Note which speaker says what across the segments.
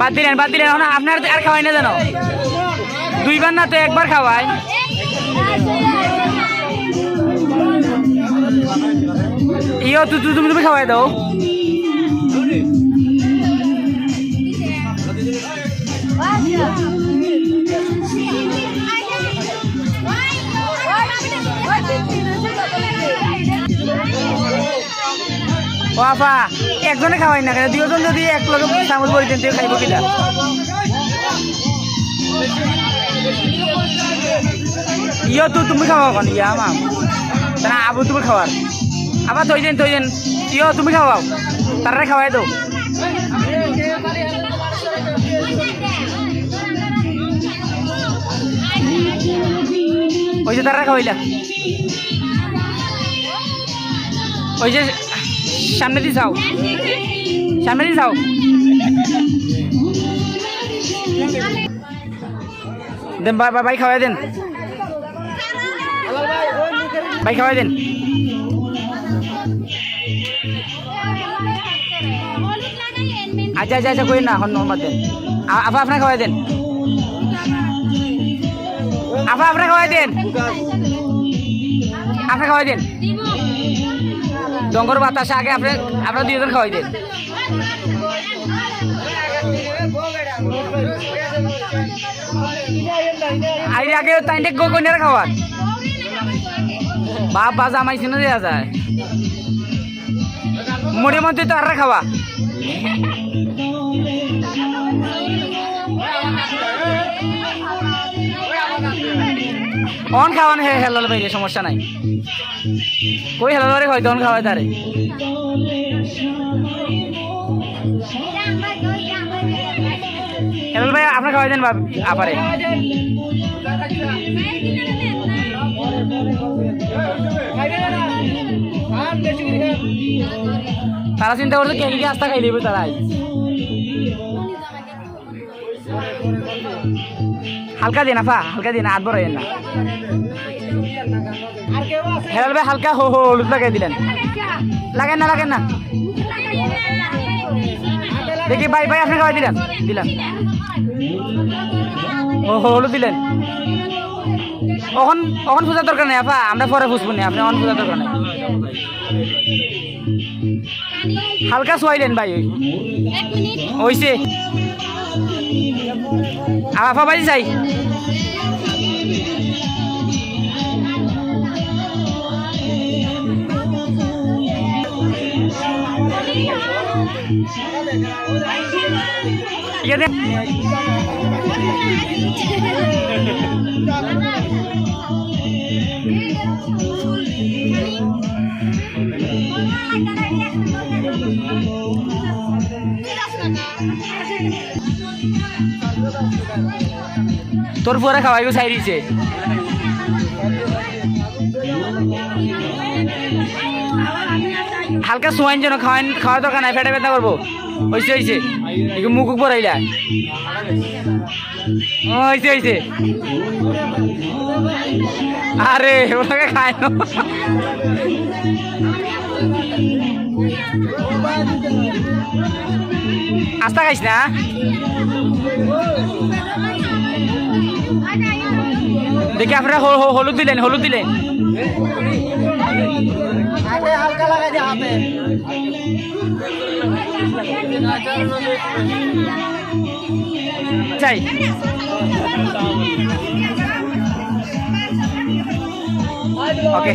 Speaker 1: বাদ দিলেন আপনার আর খাওয়াই না জানো দুইবার না তো একবার খাওয়াই ইয়ো তুমি খাওয়াই দাও ও আপা একজনে খাওয়াই না কেন দুজন যদি এক লগে চামচ বলি দেন খাইব কিনা ইয়ো তুমি খাওয়া কন ইয়া মাম না আবু তুমি খাওয়ার আবার থইছেন ইয়ো তুমি খাওয়াও তারা খাওয়াই দাও ওই যে তারা খাওয়াইলা ওই যে সামনে দিয়ে যাও দেন ভাই খাওয়াই দেন আচ্ছা কই না এখন নম্বর দেন আপা আপনার খাওয়াই দেন ডঙ্গর বাতাসে আগে আপনার দুজন খাওয়াই দেন আগে তাইলে কন্যারা খাওয়ান বাপ বাজা আমায় চিনে দেওয়া যায় মোড়ের মধ্যে তো আর খাওয়া অন খাওয়ান হেলাল বাইরে সমস্যা নাই কই হেলাল বারে হয়তো অন খাওয়াই তারে হেলাল ভাই আপনার খাওয়াই দেন আপারে তারা চিন্তা করছে কে কি আস্তা খাই দেবে তারাই হালকা দিন আফা হাত বড় না হেলাল ভাই হালকা হলুদ লাগাই দিলেন লাগেন না দেখি ভাই আপনি খাওয়াই দিলেন হলুদ দিলেন অখন পূজার দরকার নেই আপা আমরা পরে বুঝবো না আপনি অন পূজার দরকার নেই হালকা সোয়াইলেন ভাই ওইছে আপা বাজি চাই ঠিক আছে তোর পরে খাওয়াইবো চাই দিছে হালকা সোয়াইন যেন খাওয়া দরকার নাই ফেটে ব্যথা করবো হয়েছে মুখ পড়াইলা হয়েছে আরে ওটাকে খায় না আস্তা খাইস না দেখি আপনারা হলুদ দিলেন
Speaker 2: হালকা লাগাই দিয়ে হাতে
Speaker 1: চাই ওকে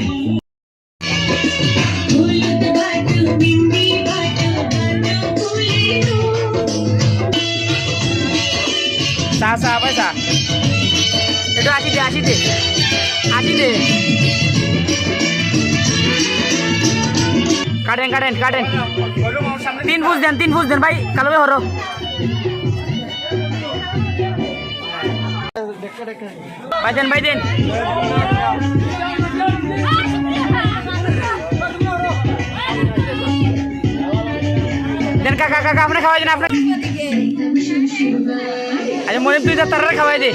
Speaker 1: চা পয়সা এটা আসি দে কাটেন 3 ফুস দেন ভাই কালো ভাই হরো ভাই দেন কাকা আপনি খাওয়াই দেন আপনার আচ্ছা মনে তুই তারা খাওয়াই দে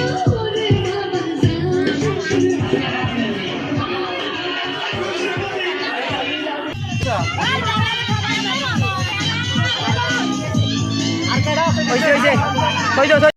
Speaker 2: আর
Speaker 1: হইছে থই দাও